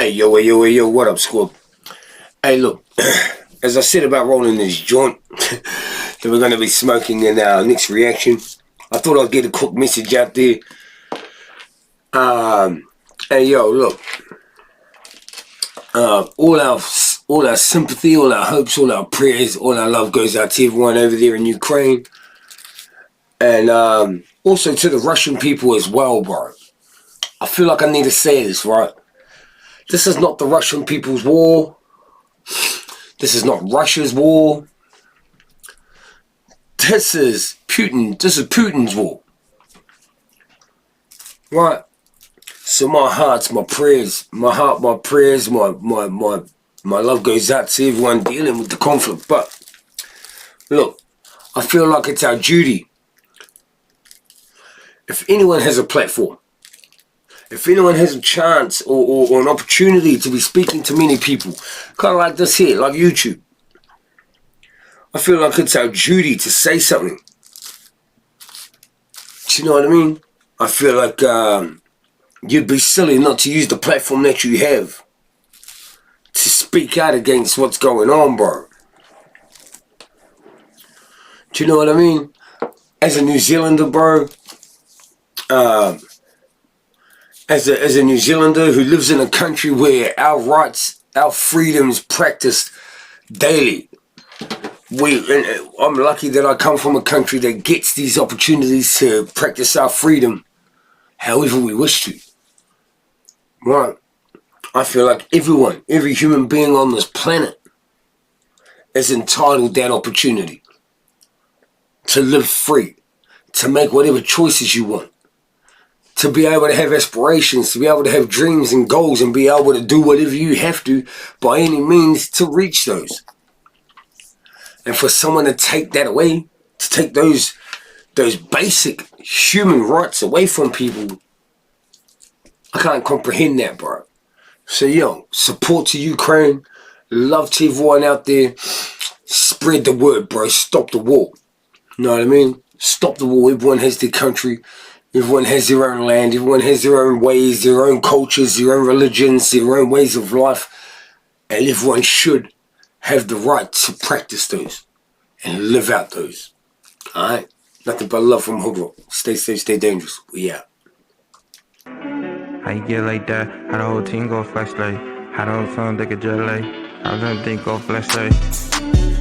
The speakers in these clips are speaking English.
Hey, yo, what up, squad? Hey, look, as I said about rolling this joint that we're going to be smoking in our next reaction, I thought I'd get a quick message out there. Hey, yo, look, all our sympathy, all our hopes, all our prayers, all our love goes out to everyone over there in Ukraine. And also to the Russian people as well, bro. I feel like I need to say this, right? This is not the Russian people's war. This is not Russia's war. This is Putin's war. Right? So my heart, my prayers, my love goes out to everyone dealing with the conflict. But look, I feel like it's our duty. If anyone has a platform, if anyone has a chance or an opportunity to be speaking to many people, kind of like this here, like YouTube, I feel like it's our duty to say something. Do you know what I mean? I feel like you'd be silly not to use the platform that you have to speak out against what's going on, bro. Do you know what I mean? As a New Zealander, bro, as a New Zealander who lives in a country where our rights, our freedoms practiced daily. I'm lucky that I come from a country that gets these opportunities to practice our freedom however we wish to. Right? I feel like every human being on this planet is entitled to that opportunity to live free, to make whatever choices you want, to be able to have aspirations, to be able to have dreams and goals and be able to do whatever you have to by any means to reach those. And for someone to take that away, to take those basic human rights away from people, I can't comprehend that, bro. So, yo, support to Ukraine, love to everyone out there, spread the word, bro, stop the war. You know what I mean? Stop the war. Everyone has their country. Everyone has their own land. Everyone has their own ways, their own cultures, their own religions, their own ways of life. And everyone should have the right to practice those and live out those. Alright? Nothing but love from HOODROK. Stay safe, stay dangerous. We out. How you get like that? How the whole team go flex like? How the whole phone take a jet like? How the think go flex like?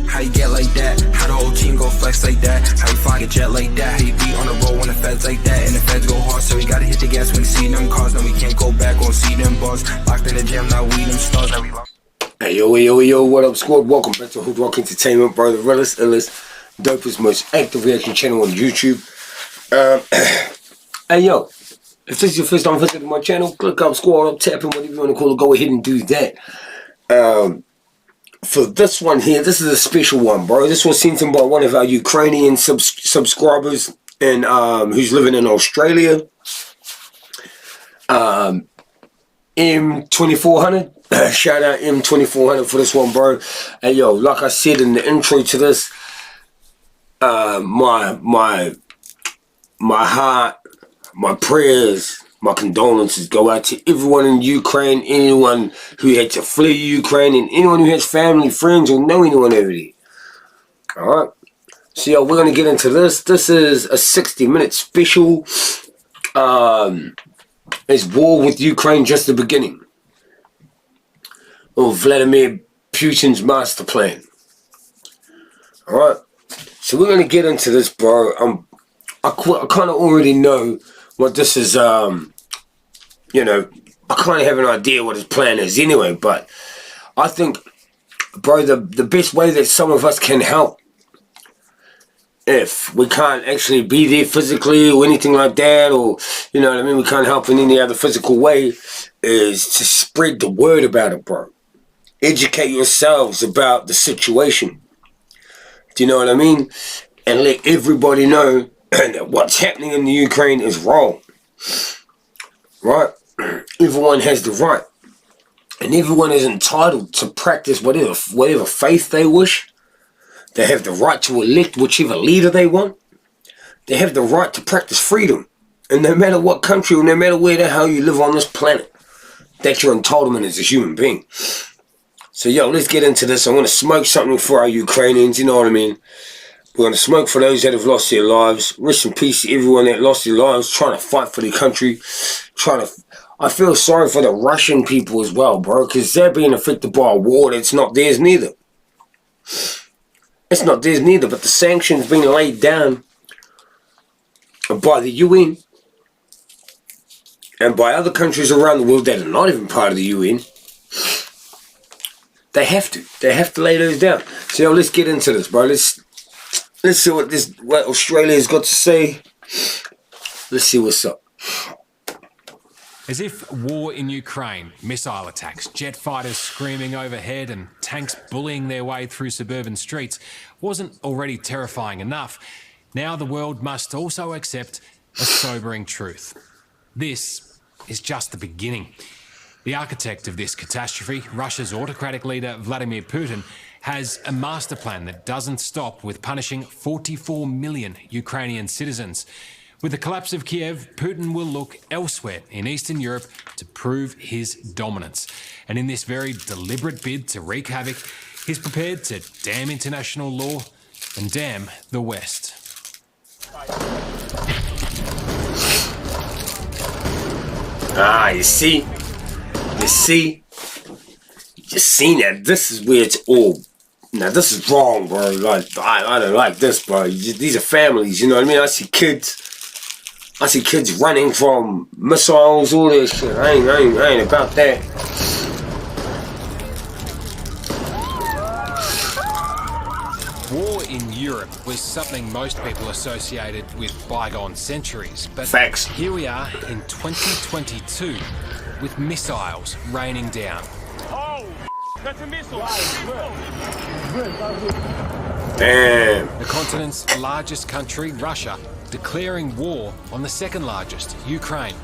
How you get like that? How the whole team go flex like that? How you fly a jet like that? How you be on the road when the feds like that? And the feds go hard, so we gotta hit the gas when we see them cars. Then we can't go back or see them bars. Locked in the gym, now we them stars. Now we Hey, yo, what up, squad? Welcome back to HOODROK Entertainment, bro. The realest, illest, dopest, most active reaction channel on YouTube. Hey, yo, if this is your first time visiting my channel, click up, scroll up, tap in, whatever you want to call it, go ahead and do that. For this one here, this is a special one, bro. This was sent in by one of our Ukrainian subscribers and who's living in Australia. M2400. Shout out M2400 for this one, bro. Hey, yo, like I said in the intro to this, my heart, my prayers, my condolences go out to everyone in Ukraine, anyone who had to flee Ukraine, and anyone who has family, friends, or know anyone over there. Alright? So, yo, we're going to get into this. This is a 60-minute special. It's war with Ukraine just the beginning. Or Vladimir Putin's master plan. Alright? So we're going to get into this, bro. I kind of already know what this is, you know, I kind of have an idea what his plan is anyway, but I think, bro, the best way that some of us can help, if we can't actually be there physically or anything like that, or, you know what I mean, we can't help in any other physical way, is to spread the word about it, bro. Educate yourselves about the situation. Do you know what I mean? And let everybody know that what's happening in the Ukraine is wrong. Right? Everyone has the right. And everyone is entitled to practice whatever faith they wish. They have the right to elect whichever leader they want. They have the right to practice freedom. And no matter what country or no matter where the hell you live on this planet. That's your entitlement as a human being. So, yo, let's get into this. I'm going to smoke something for our Ukrainians, you know what I mean? We're going to smoke for those that have lost their lives. Rest in peace to everyone that lost their lives trying to fight for the country. I feel sorry for the Russian people as well, bro, because they're being affected by a war that's not theirs neither. It's not theirs neither, but the sanctions being laid down by the UN and by other countries around the world that are not even part of the UN. They have to lay those down. So, yo, let's get into this, bro. Let's see what Australia's got to say. Let's see what's up. As if war in Ukraine, missile attacks, jet fighters screaming overhead and tanks bullying their way through suburban streets wasn't already terrifying enough, now the world must also accept a sobering truth. This is just the beginning. The architect of this catastrophe, Russia's autocratic leader Vladimir Putin, has a master plan that doesn't stop with punishing 44 million Ukrainian citizens. With the collapse of Kiev, Putin will look elsewhere in Eastern Europe to prove his dominance. And in this very deliberate bid to wreak havoc, he's prepared to damn international law and damn the West. You see? You just seen that. This is where it's all. Now, this is wrong, bro. Like, I don't like this, bro. These are families, you know what I mean? I see kids running from missiles, all this shit. I ain't about that. War in Europe was something most people associated with bygone centuries. But facts. Here we are in 2022 with missiles raining down. Oh, that's a missile. Damn. The continent's largest country, Russia, declaring war on the second largest, Ukraine.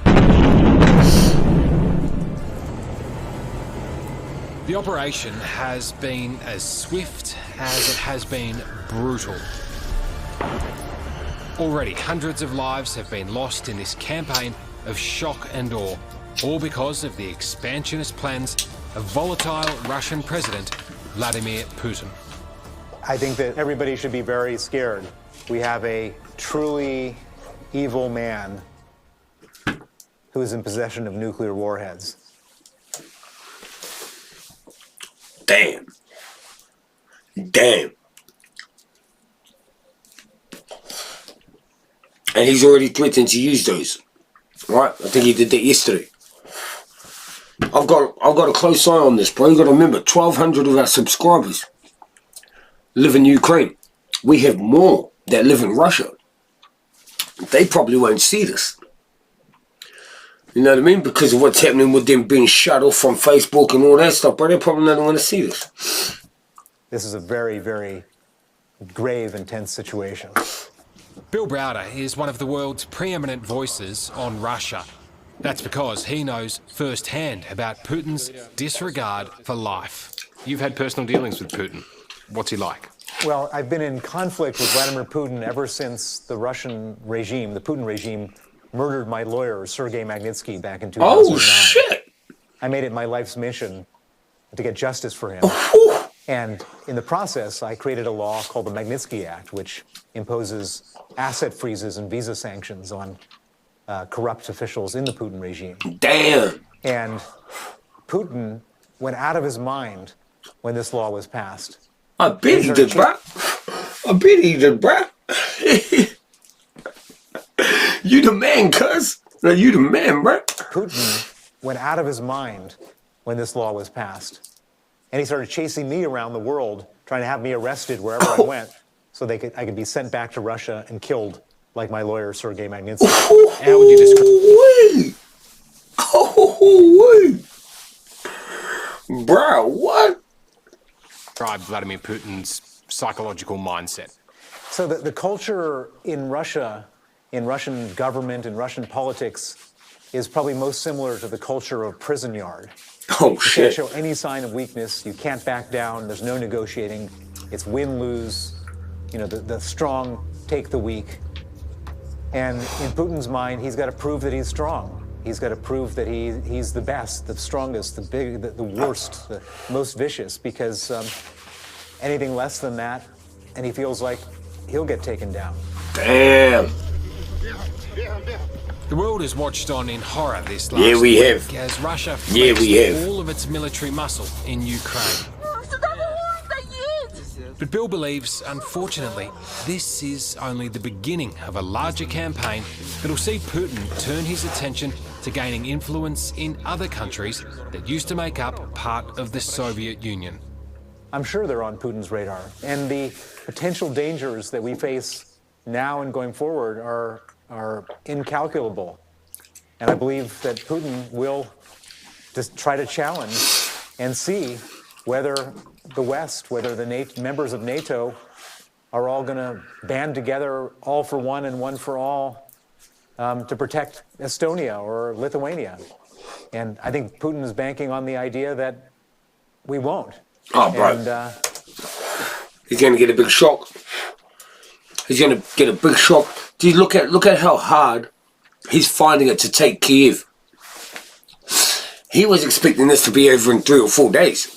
The operation has been as swift as it has been brutal. Already, hundreds of lives have been lost in this campaign of shock and awe, all because of the expansionist plans of volatile Russian President Vladimir Putin. I think that everybody should be very scared. We have a truly evil man who is in possession of nuclear warheads. Damn. And he's already threatened to use those. Right? I think he did that yesterday. I've got a close eye on this, bro. You gotta remember, 1,200 of our subscribers live in Ukraine. We have more that live in Russia. They probably won't see this. You know what I mean? Because of what's happening with them being shut off from Facebook and all that stuff, but they probably don't want to see this. This is a very, very grave and tense situation. Bill Browder is one of the world's preeminent voices on Russia. That's because he knows firsthand about Putin's disregard for life. You've had personal dealings with Putin. What's he like? Well, I've been in conflict with Vladimir Putin ever since the Russian regime, the Putin regime, murdered my lawyer, Sergei Magnitsky, back in 2009. Oh, shit! I made it my life's mission to get justice for him. And in the process, I created a law called the Magnitsky Act, which imposes asset freezes and visa sanctions on corrupt officials in the Putin regime. Damn! And Putin went out of his mind when this law was passed. I bet he did, bro. You the man, cuz. No, you the man, bro. Putin went out of his mind when this law was passed. And he started chasing me around the world, trying to have me arrested wherever I went, so I could be sent back to Russia and killed, like my lawyer, Sergei Magnitsky. How would you describe? Bro, what? Describe Vladimir Putin's psychological mindset. So the culture in Russia, in Russian government, in Russian politics, is probably most similar to the culture of prison yard. Oh, You shit. can't show any sign of weakness. You can't back down. There's no negotiating. It's win-lose. You know, the strong take the weak. And in Putin's mind, he's got to prove that he's strong. He's got to prove that he's the best, the strongest, the worst, the most vicious, because anything less than that, and he feels like he'll get taken down. Damn. The world has watched on in horror this last Yeah, we have. week as Russia Yeah, we flexed have. all of its military muscle in Ukraine. But Bill believes, unfortunately, this is only the beginning of a larger campaign that'll see Putin turn his attention to gaining influence in other countries that used to make up part of the Soviet Union. I'm sure they're on Putin's radar, and the potential dangers that we face now and going forward are incalculable. And I believe that Putin will just try to challenge and see whether the West, whether the members of NATO are all going to band together, all for one and one for all, to protect Estonia or Lithuania. And I think Putin is banking on the idea that we won't. Oh, bro. And, He's going to get a big shock. He's going to get a big shock. Dude, look at how hard he's finding it to take Kiev. He was expecting this to be over in 3 or 4 days.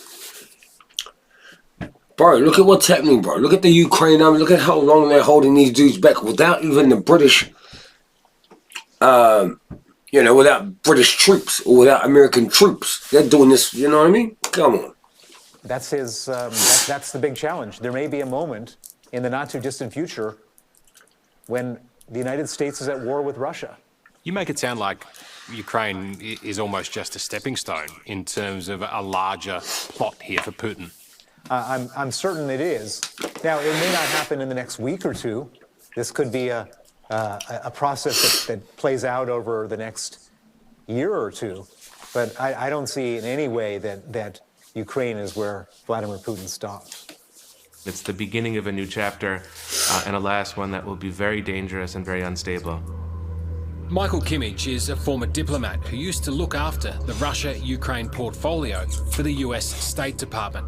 Bro, look at what's happening, bro. Look at the Ukraine army. Look at how long they're holding these dudes back without even the British, without British troops or without American troops. They're doing this, you know what I mean? Come on. that's the big challenge. There may be a moment in the not too distant future when the United States is at war with Russia. You make it sound like Ukraine is almost just a stepping stone in terms of a larger plot here for Putin. I'm certain it is. Now, it may not happen in the next week or two. This could be a process that plays out over the next year or two. But I don't see in any way that Ukraine is where Vladimir Putin stops. It's the beginning of a new chapter, and alas, one that will be very dangerous and very unstable. Michael Kimmage is a former diplomat who used to look after the Russia-Ukraine portfolio for the US State Department.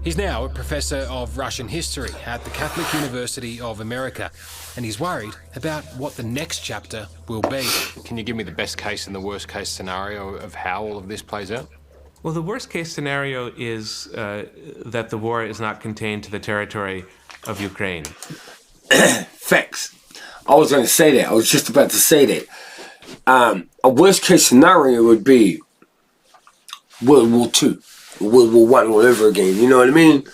He's now a professor of Russian history at the Catholic University of America, and he's worried about what the next chapter will be. Can you give me the best case and the worst case scenario of how all of this plays out? Well, the worst case scenario is that the war is not contained to the territory of Ukraine. Facts. I was going to say that. I was just about to say that. A worst case scenario would be World War II, World War I all over again. You know what I mean?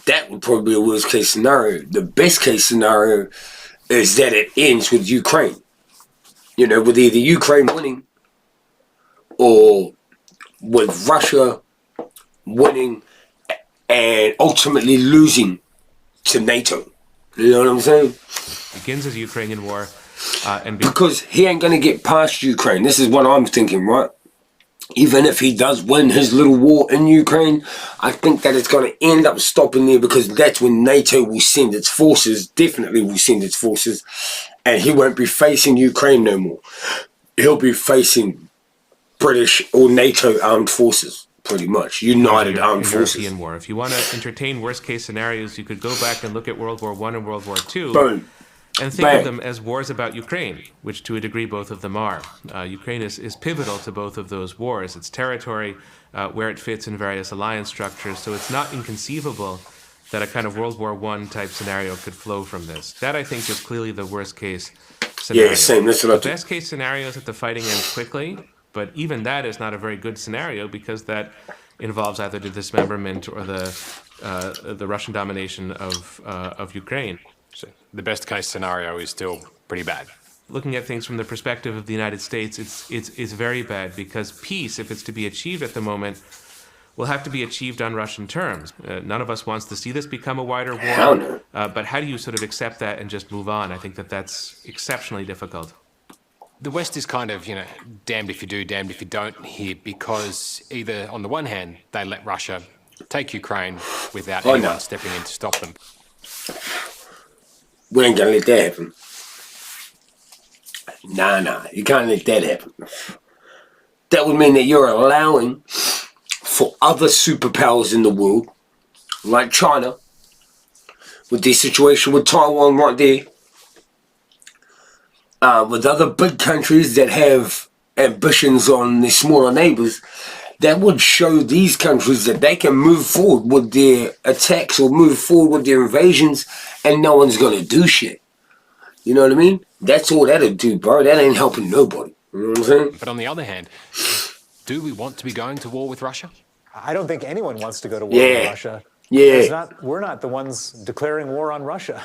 That would probably be a worst case scenario. The best case scenario is that it ends with Ukraine. You know, with either Ukraine winning or with Russia winning and ultimately losing to NATO. You know what I'm saying? Begins as Ukrainian war, because he ain't gonna get past Ukraine. This is what I'm thinking, right? Even if he does win his little war in Ukraine, I think that it's gonna end up stopping there, because that's when NATO will send its forces. Definitely will send its forces, and he won't be facing Ukraine no more. He'll be facing British or NATO armed forces. Pretty much. United Armed Forces. European war. If you want to entertain worst case scenarios, you could go back and look at World War I and World War II. Boom. And think of them as wars about Ukraine, which to a degree both of them are. Ukraine is pivotal to both of those wars. Its territory, where it fits in various alliance structures. So it's not inconceivable that a kind of World War I type scenario could flow from this. That, I think, is clearly the worst case scenario. Yeah, same. That's what I The best case scenario is that the fighting ends quickly. But even that is not a very good scenario, because that involves either the dismemberment or the Russian domination of Ukraine. So the best case scenario is still pretty bad. Looking at things from the perspective of the United States, it's very bad, because peace, if it's to be achieved at the moment, will have to be achieved on Russian terms. None of us wants to see this become a wider war. Hell no. But how do you sort of accept that and just move on? I think that's exceptionally difficult. The West is kind of, damned if you do, damned if you don't here, because either, on the one hand, they let Russia take Ukraine without anyone stepping in to stop them. We ain't gonna let that happen. Nah, you can't let that happen. That would mean that you're allowing for other superpowers in the world, like China, with this situation with Taiwan right there, with other big countries that have ambitions on their smaller neighbours, that would show these countries that they can move forward with their attacks or move forward with their invasions and no one's going to do shit. You know what I mean? That's all that'll do, bro. That ain't helping nobody. You know what I'm saying? But on the other hand, do we want to be going to war with Russia? I don't think anyone wants to go to war with Russia. Yeah. We're not the ones declaring war on Russia.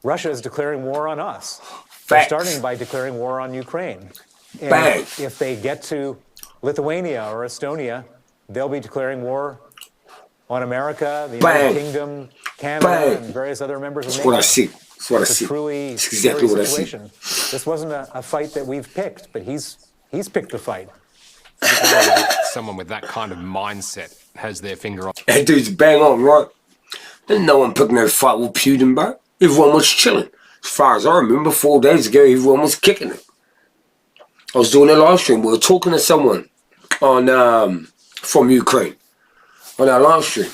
Russia is declaring war on us. Facts. They're starting by declaring war on Ukraine. And Bang. if they get to Lithuania or Estonia, they'll be declaring war on America, the United Kingdom, Canada, and various other members of NATO. That's what I see. That's what I see. Truly That's exactly what situation. I see. This wasn't a fight that we've picked, but he's picked the fight. Someone with that kind of mindset has their finger on. That dude's bang on, right? Then no one picked no fight with Putin, bro. Everyone was chilling. As far as I remember, 4 days ago, everyone was kicking it. I was doing a live stream. We were talking to someone on from Ukraine on our live stream.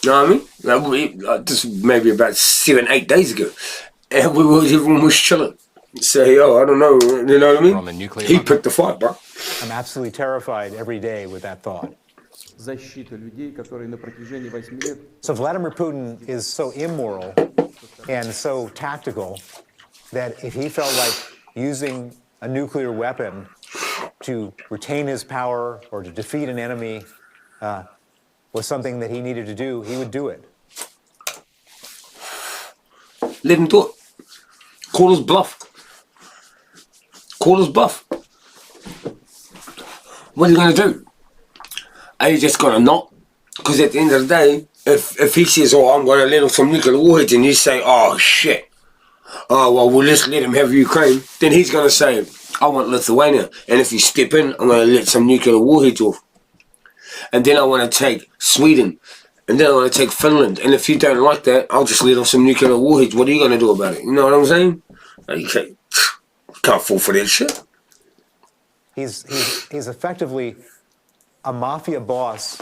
You know what I mean? This was maybe about 7-8 days ago, and everyone was chilling. So I don't know. You know what I mean? On the nuclear he picked the fight, bro. I'm absolutely terrified every day with that thought. So Vladimir Putin is so immoral and so tactical that if he felt like using a nuclear weapon to retain his power or to defeat an enemy was something that he needed to do, he would do it. Let him do it. Call his bluff. Call his bluff. What are you going to do? Are you just going to not? Because at the end of the day, if he says, I'm going to let him some nuclear warheads, and you say, oh, shit. Oh, well, we'll just let him have Ukraine. Then he's going to say, I want Lithuania. And if you step in, I'm going to let some nuclear warheads off. And then I want to take Sweden. And then I want to take Finland. And if you don't like that, I'll just let off some nuclear warheads. What are you going to do about it? You know what I'm saying? You can't fall for that shit. He's effectively a mafia boss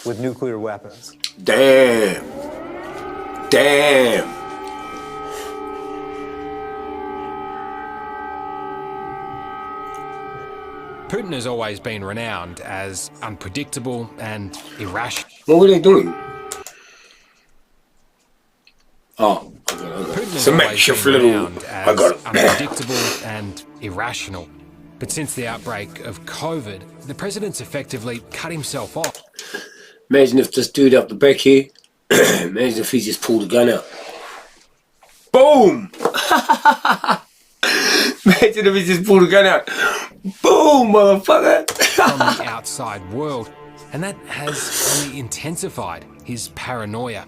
with nuclear weapons. Damn. Putin has always been renowned as unpredictable and irrational. What were they doing? Oh, Putin it's has a always makeshift been little. renowned I as got it. unpredictable and irrational. But since the outbreak of COVID, the president's effectively cut himself off. Imagine if this dude up the back here, imagine if he just pulled a gun out. Boom! Imagine if he just pulled a gun out. Boom, motherfucker! From the outside world, and that has only intensified his paranoia.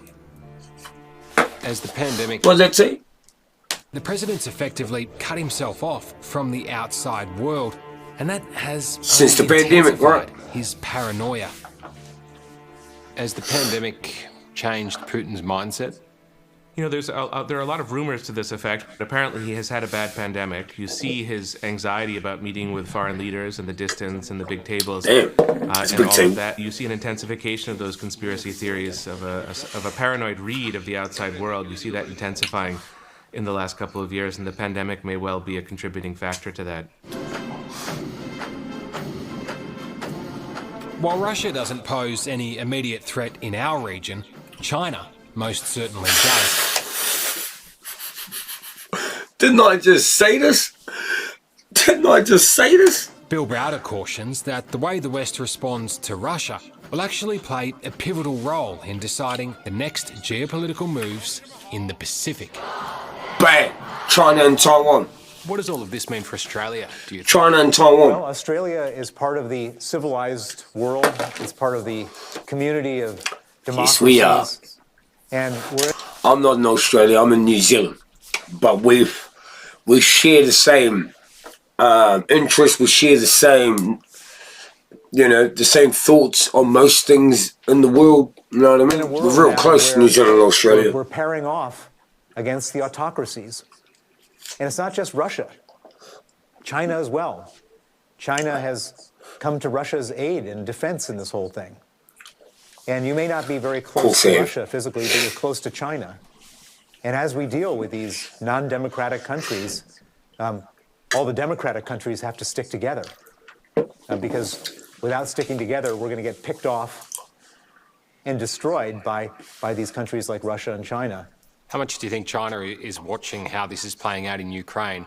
As the pandemic... What's that say? The president's effectively cut himself off from the outside world, and that has since the pandemic, right? His paranoia. As the pandemic changed Putin's mindset? You know, there are a lot of rumors to this effect. Apparently, he has had a bad pandemic. You see his anxiety about meeting with foreign leaders and the distance and the big tables, Damn, and all of that. You see an intensification of those conspiracy theories of a paranoid read of the outside world. You see that intensifying in the last couple of years, and the pandemic may well be a contributing factor to that. While Russia doesn't pose any immediate threat in our region, China most certainly does. Didn't I just say this? Bill Browder cautions that the way the West responds to Russia will actually play a pivotal role in deciding the next geopolitical moves in the Pacific. Bang! China and Taiwan. What does all of this mean for Australia, do you think? China and Taiwan. Well, Australia is part of the civilized world. It's part of the community of democracies. Yes, we are. And I'm not in Australia, I'm in New Zealand. But we share the same interests, we share the same, the same thoughts on most things in the world. You know what I mean? We're real close, New Zealand and Australia. We're pairing off against the autocracies. And it's not just Russia. China as well. China has come to Russia's aid and defense in this whole thing. And you may not be very close to Russia physically, but you're close to China. And as we deal with these non-democratic countries, all the democratic countries have to stick together. Because without sticking together, we're going to get picked off and destroyed by these countries like Russia and China. How much do you think China is watching how this is playing out in Ukraine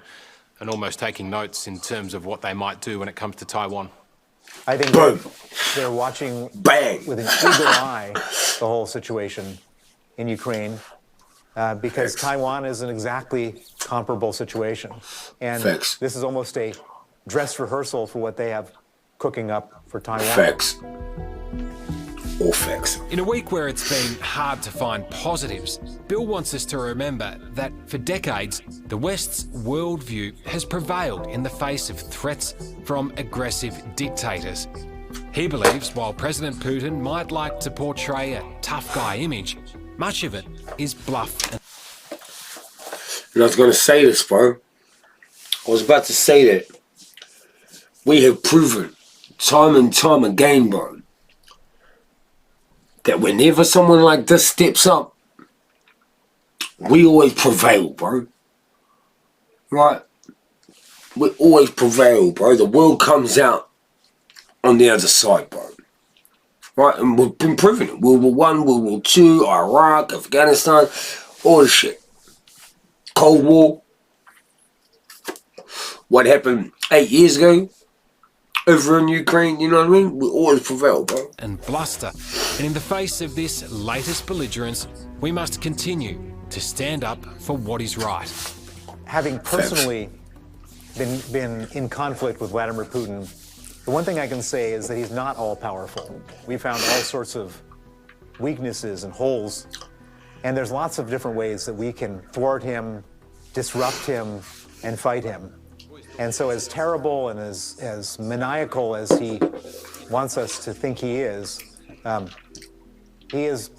and almost taking notes in terms of what they might do when it comes to Taiwan? I think they're watching with an eagle eye the whole situation in Ukraine because Taiwan is an exactly comparable situation. And this is almost a dress rehearsal for what they have cooking up for Taiwan. All facts. In a week where it's been hard to find positives, Bill wants us to remember that for decades, the West's worldview has prevailed in the face of threats from aggressive dictators. He believes while President Putin might like to portray a tough guy image, much of it is bluff. And I was going to say this, bro. I was about to say that we have proven time and time again, bro, that whenever someone like this steps up, we always prevail, bro. Right? We always prevail, bro. The world comes out on the other side, bro. Right? And we've been proving it. World War I, World War II, Iraq, Afghanistan, all the shit. Cold War. What happened 8 years ago over in Ukraine, you know what I mean? We always prevail, bro. And bluster. And in the face of this latest belligerence, we must continue to stand up for what is right. Having personally been in conflict with Vladimir Putin, the one thing I can say is that he's not all-powerful. We found all sorts of weaknesses and holes, and there's lots of different ways that we can thwart him, disrupt him, and fight him. And so as terrible and as maniacal as he wants us to think he is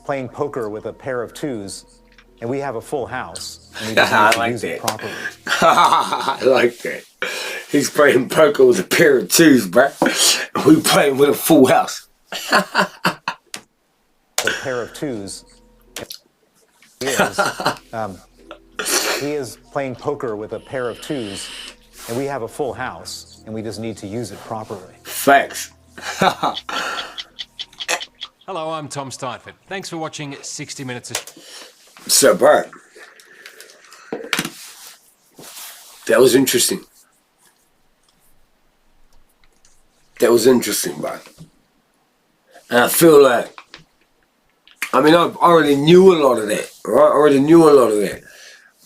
playing poker with a pair of twos, and we have a full house, and we just need to use it properly. I like that. He's playing poker with a pair of twos, bro. We playing with a full house. A pair of twos. He is playing poker with a pair of twos, and we have a full house, and we just need to use it properly. Facts. Hello, I'm Tom Steinford. Thanks for watching 60 Minutes. So, bro, that was interesting. That was interesting, bro. And I feel like, I mean, I already knew a lot of that, right? I already knew a lot of that.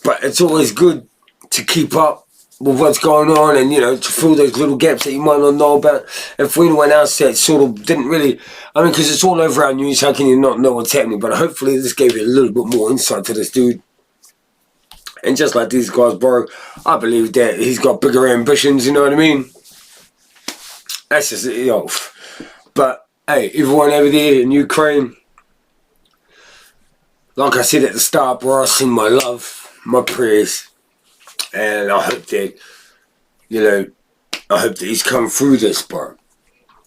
But it's always good to keep up with what's going on and, you know, to fill those little gaps that you might not know about. And for anyone else that sort of didn't really, I mean, because it's all over our news, how can you not know what's happening? But hopefully this gave you a little bit more insight to this dude. And just like these guys, bro, I believe that he's got bigger ambitions, you know what I mean? That's just, you know. But, hey, everyone over there in Ukraine, like I said at the start, bro, I send my love, my prayers. And I hope that, you know, I hope that he's come through this, bro.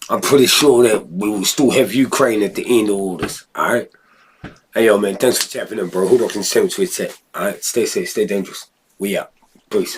I'm pretty sure that we will still have Ukraine at the end of all this, alright? Hey, yo, man, thanks for tapping in, bro. HOODROK Entertainment, alright? Stay safe, stay dangerous. We out. Peace.